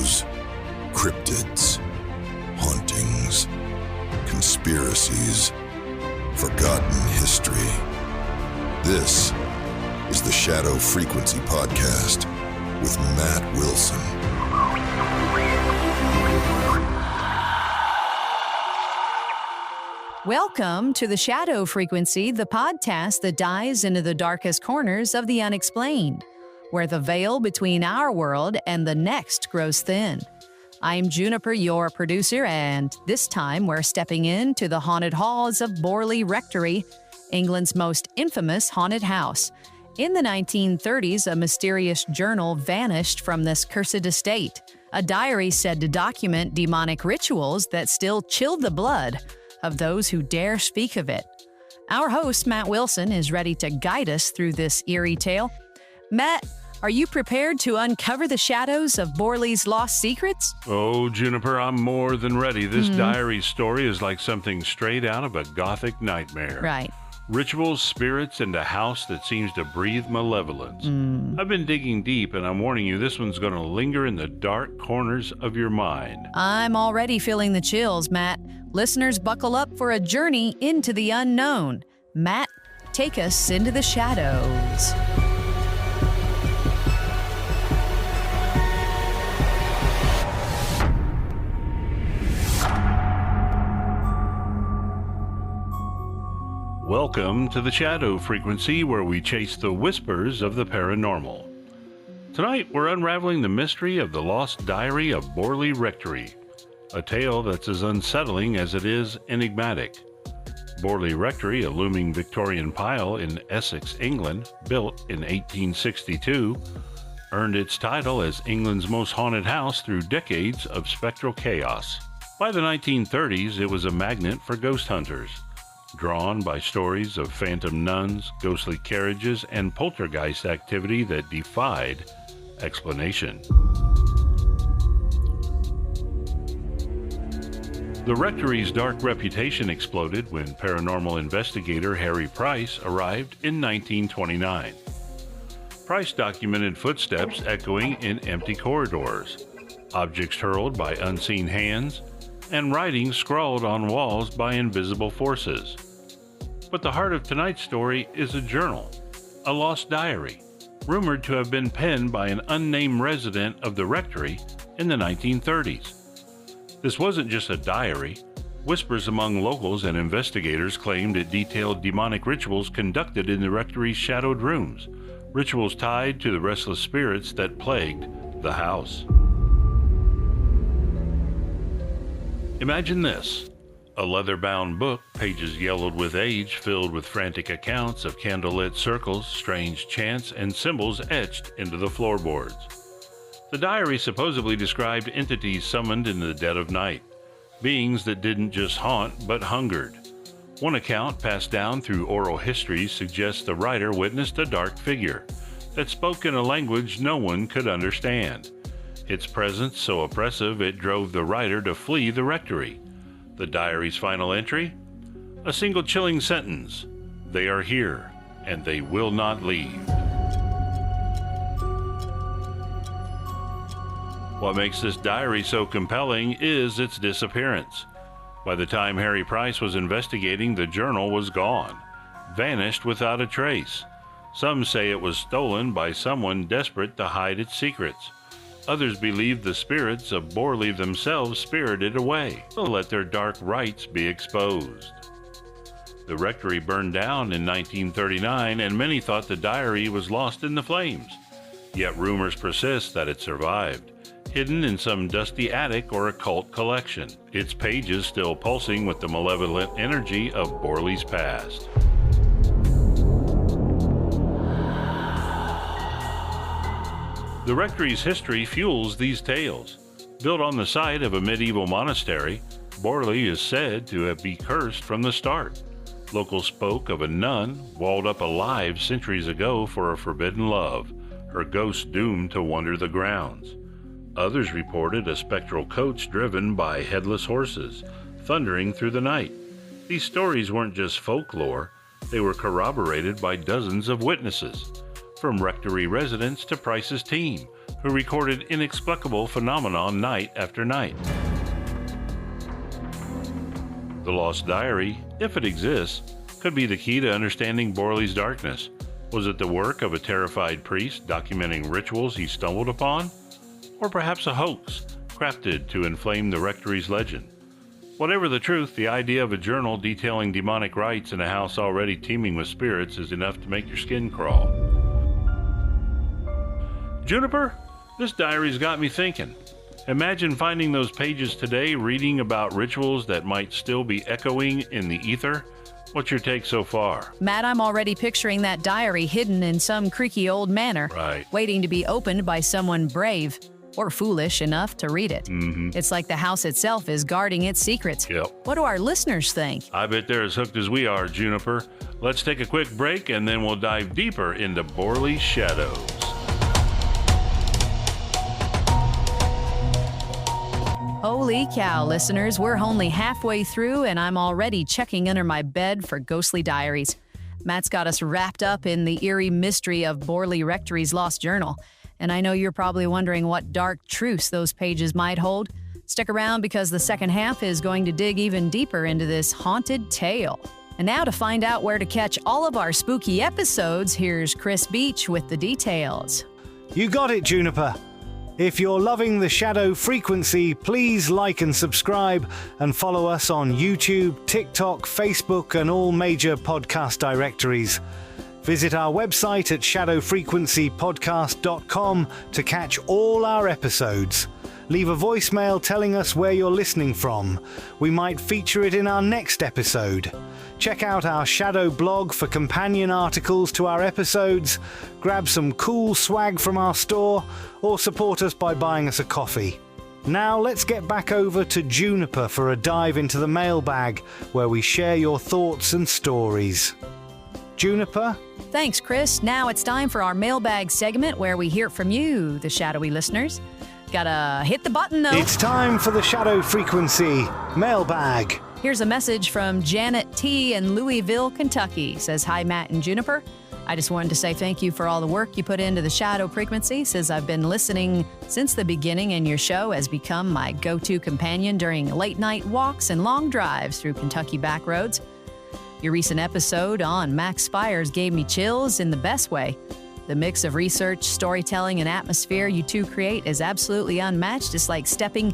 shadows, cryptids, hauntings, conspiracies, forgotten history. This is the Shadow Frequency Podcast with Matt Wilson. Welcome to the Shadow Frequency, the podcast that dives into the darkest corners of the unexplained, where the veil between our world and the next grows thin. I'm Juniper, your producer, and this time we're stepping into the haunted halls of Borley Rectory, England's most infamous haunted house. In the 1930s, a mysterious journal vanished from this cursed estate. A diary said to document demonic rituals that still chilled the blood of those who dare speak of it. Our host, Matt Wilson, is ready to guide us through this eerie tale. Matt, are you prepared to uncover the shadows of Borley's lost secrets? Oh, Juniper, I'm more than ready. This diary story is like something straight out of a gothic nightmare. Right. Rituals, spirits, and a house that seems to breathe malevolence. I've been digging deep, and I'm warning you, this one's going to linger in the dark corners of your mind. I'm already feeling the chills, Matt. Listeners, buckle up for a journey into the unknown. Matt, take us into the shadows. Welcome to the Shadow Frequency, where we chase the whispers of the paranormal. Tonight, we're unraveling the mystery of the lost diary of Borley Rectory, a tale that's as unsettling as it is enigmatic. Borley Rectory, a looming Victorian pile in Essex, England, built in 1862, earned its title as England's most haunted house through decades of spectral chaos. By the 1930s, it was a magnet for ghost hunters, drawn by stories of phantom nuns, ghostly carriages, and poltergeist activity that defied explanation. The rectory's dark reputation exploded when paranormal investigator Harry Price arrived in 1929. Price documented footsteps echoing in empty corridors, objects hurled by unseen hands, and writing scrawled on walls by invisible forces. But the heart of tonight's story is a journal, a lost diary, rumored to have been penned by an unnamed resident of the rectory in the 1930s. This wasn't just a diary. Whispers among locals and investigators claimed it detailed demonic rituals conducted in the rectory's shadowed rooms, rituals tied to the restless spirits that plagued the house. Imagine this, a leather-bound book, pages yellowed with age, filled with frantic accounts of candlelit circles, strange chants, and symbols etched into the floorboards. The diary supposedly described entities summoned in the dead of night, beings that didn't just haunt, but hungered. One account, passed down through oral history, suggests the writer witnessed a dark figure that spoke in a language no one could understand. Its presence so oppressive it drove the writer to flee the rectory. The diary's final entry? A single chilling sentence: "They are here, and they will not leave." What makes this diary so compelling is its disappearance. By the time Harry Price was investigating, the journal was gone, vanished without a trace. Some say it was stolen by someone desperate to hide its secrets. Others believe the spirits of Borley themselves spirited away to let their dark rites be exposed. The rectory burned down in 1939, and many thought the diary was lost in the flames. Yet rumors persist that it survived, hidden in some dusty attic or occult collection, its pages still pulsing with the malevolent energy of Borley's past. The rectory's history fuels these tales. Built on the site of a medieval monastery, Borley is said to be cursed from the start. Locals spoke of a nun walled up alive centuries ago for a forbidden love, her ghost doomed to wander the grounds. Others reported a spectral coach driven by headless horses, thundering through the night. These stories weren't just folklore, they were corroborated by dozens of witnesses, from rectory residents to Price's team, who recorded inexplicable phenomena night after night. The Lost Diary, if it exists, could be the key to understanding Borley's darkness. Was it the work of a terrified priest documenting rituals he stumbled upon? Or perhaps a hoax crafted to inflame the rectory's legend? Whatever the truth, the idea of a journal detailing demonic rites in a house already teeming with spirits is enough to make your skin crawl. Juniper, this diary's got me thinking. Imagine finding those pages today reading about rituals that might still be echoing in the ether. What's your take so far? Matt, I'm already picturing that diary hidden in some creaky old manor, Right. waiting to be opened by someone brave or foolish enough to read it. It's like the house itself is guarding its secrets. Yep. What do our listeners think? I bet they're as hooked as we are, Juniper. Let's take a quick break and then we'll dive deeper into Borley's shadows. Holy cow, listeners, we're only halfway through and I'm already checking under my bed for ghostly diaries. Matt's got us wrapped up in the eerie mystery of Borley Rectory's lost journal. And I know you're probably wondering what dark truths those pages might hold. Stick around because the second half is going to dig even deeper into this haunted tale. And now to find out where to catch all of our spooky episodes, here's Chris Beach with the details. You got it, Juniper. If you're loving the Shadow Frequency, please like and subscribe and follow us on YouTube, TikTok, Facebook, and all major podcast directories. Visit our website at shadowfrequencypodcast.com to catch all our episodes. Leave a voicemail telling us where you're listening from. We might feature it in our next episode. Check out our Shadow blog for companion articles to our episodes, grab some cool swag from our store, or support us by buying us a coffee. Now let's get back over to Juniper for a dive into the mailbag, where we share your thoughts and stories. Juniper? Thanks, Chris. Now it's time for our mailbag segment where we hear from you, the shadowy listeners. Gotta hit the button, though. It's time for the Shadow Frequency mailbag. Here's a message from Janet T. in Louisville, Kentucky. Says, hi, Matt and Juniper. I just wanted to say thank you for all the work you put into the Shadow Frequency. Says I've been listening since the beginning, and your show has become my go-to companion during late-night walks and long drives through Kentucky back roads. Your recent episode on Max Spires gave me chills in the best way. The mix of research, storytelling, and atmosphere you two create is absolutely unmatched. It's like stepping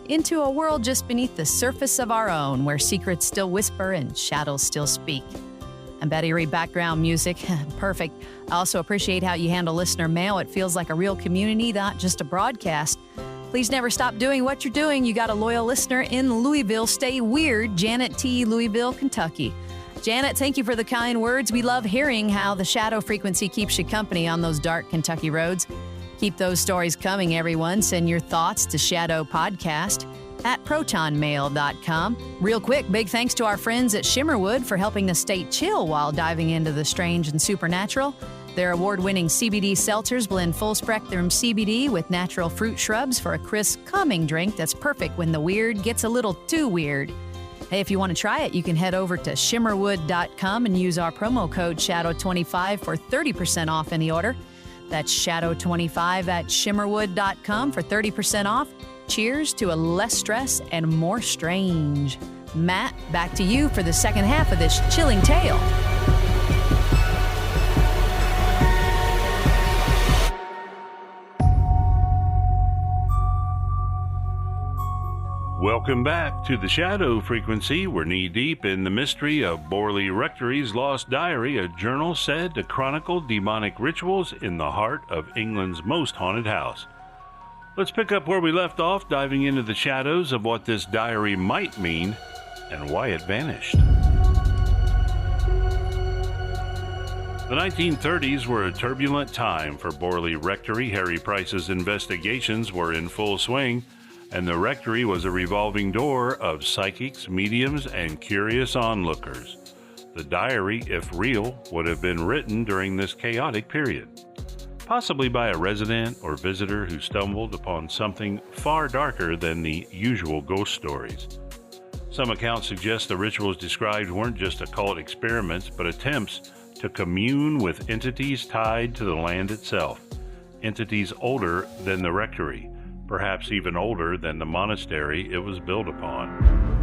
into a world just beneath the surface of our own, where secrets still whisper and shadows still speak. And Betty Reed background music, perfect. I also appreciate how you handle listener mail. It feels like a real community, not just a broadcast. Please never stop doing what you're doing. You got a loyal listener in Louisville. Stay weird. Janet T., Louisville, Kentucky. Janet, thank you for the kind words. We love hearing how the Shadow Frequency keeps you company on those dark Kentucky roads. Keep those stories coming, everyone. Send your thoughts to shadowpodcast@protonmail.com. Real quick, big thanks to our friends at Shimmerwood for helping us stay chill while diving into the strange and supernatural. Their award-winning CBD seltzers blend full-spectrum CBD with natural fruit shrubs for a crisp, calming drink that's perfect when the weird gets a little too weird. Hey, if you want to try it, you can head over to shimmerwood.com and use our promo code SHADOW25 for 30% off any order. That's SHADOW25 at shimmerwood.com for 30% off. Cheers to a less stress and more strange. Matt, back to you for the second half of this chilling tale. Welcome back to the Shadow Frequency. We're knee-deep in the mystery of Borley Rectory's lost diary, a journal said to chronicle demonic rituals in the heart of England's most haunted house. Let's pick up where we left off, diving into the shadows of what this diary might mean and why it vanished. The 1930s were a turbulent time for Borley Rectory. Harry Price's investigations were in full swing, and the rectory was a revolving door of psychics, mediums, and curious onlookers. The diary, if real, would have been written during this chaotic period, possibly by a resident or visitor who stumbled upon something far darker than the usual ghost stories. Some accounts suggest the rituals described weren't just occult experiments, but attempts to commune with entities tied to the land itself. entities older than the rectory, perhaps even older than the monastery it was built upon.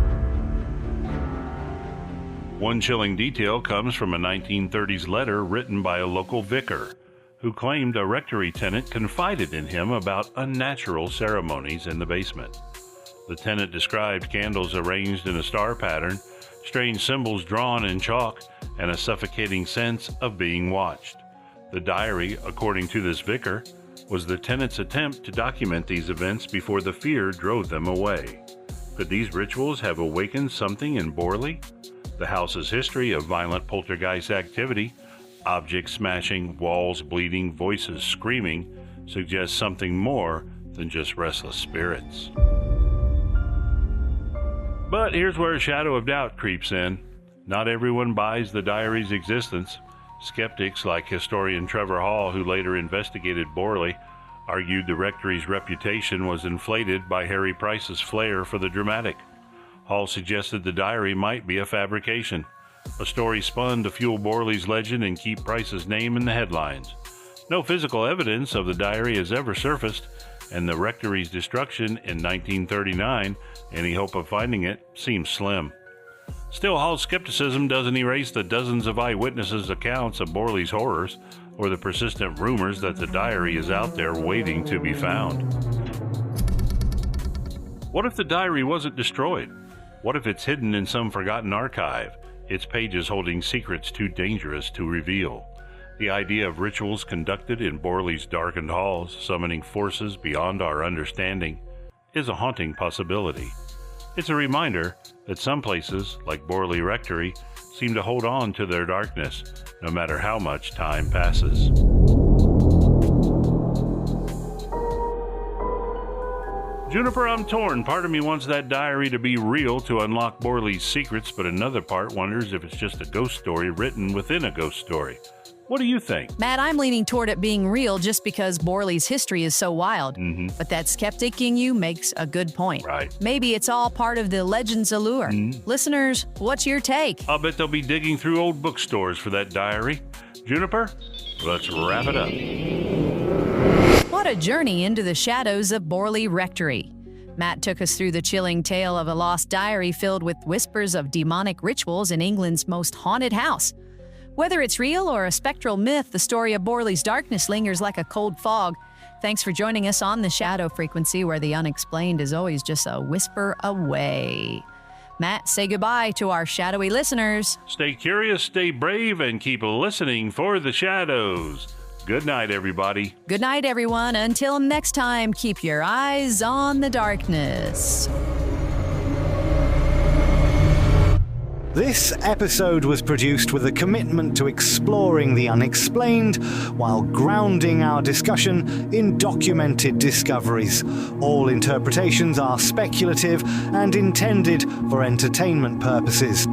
One chilling detail comes from a 1930s letter written by a local vicar, who claimed a rectory tenant confided in him about unnatural ceremonies in the basement. The tenant described candles arranged in a star pattern, strange symbols drawn in chalk, and a suffocating sense of being watched. The diary, according to this vicar, was the tenant's attempt to document these events before the fear drove them away. Could these rituals have awakened something in Borley? The house's history of violent poltergeist activity, objects smashing, walls bleeding, voices screaming, suggests something more than just restless spirits. But here's where a shadow of doubt creeps in. Not everyone buys the diary's existence. Skeptics like historian Trevor Hall, who later investigated Borley, argued the rectory's reputation was inflated by Harry Price's flair for the dramatic. Hall suggested the diary might be a fabrication, a story spun to fuel Borley's legend and keep Price's name in the headlines. No physical evidence of the diary has ever surfaced, and the rectory's destruction in 1939, any hope of finding it, seems slim. Still, Hall's skepticism doesn't erase the dozens of eyewitnesses' accounts of Borley's horrors, or the persistent rumors that the diary is out there waiting to be found. What if the diary wasn't destroyed? What if it's hidden in some forgotten archive, its pages holding secrets too dangerous to reveal? The idea of rituals conducted in Borley's darkened halls, summoning forces beyond our understanding, is a haunting possibility. It's a reminder that some places, like Borley Rectory, seem to hold on to their darkness, no matter how much time passes. Juniper, I'm torn. Part of me wants that diary to be real to unlock Borley's secrets, but another part wonders if it's just a ghost story written within a ghost story. What do you think? Matt, I'm leaning toward it being real just because Borley's history is so wild. But that skeptic in you makes a good point. Right. Maybe it's all part of the legend's allure. Listeners, what's your take? I'll bet they'll be digging through old bookstores for that diary. Juniper, let's wrap it up. What a journey into the shadows of Borley Rectory. Matt took us through the chilling tale of a lost diary filled with whispers of demonic rituals in England's most haunted house. Whether it's real or a spectral myth, the story of Borley's darkness lingers like a cold fog. Thanks for joining us on the Shadow Frequency, where the unexplained is always just a whisper away. Matt, say goodbye to our shadowy listeners. Stay curious, stay brave, and keep listening for the shadows. Good night, everybody. Good night, everyone. Until next time, keep your eyes on the darkness. This episode was produced with a commitment to exploring the unexplained while grounding our discussion in documented discoveries. All interpretations are speculative and intended for entertainment purposes.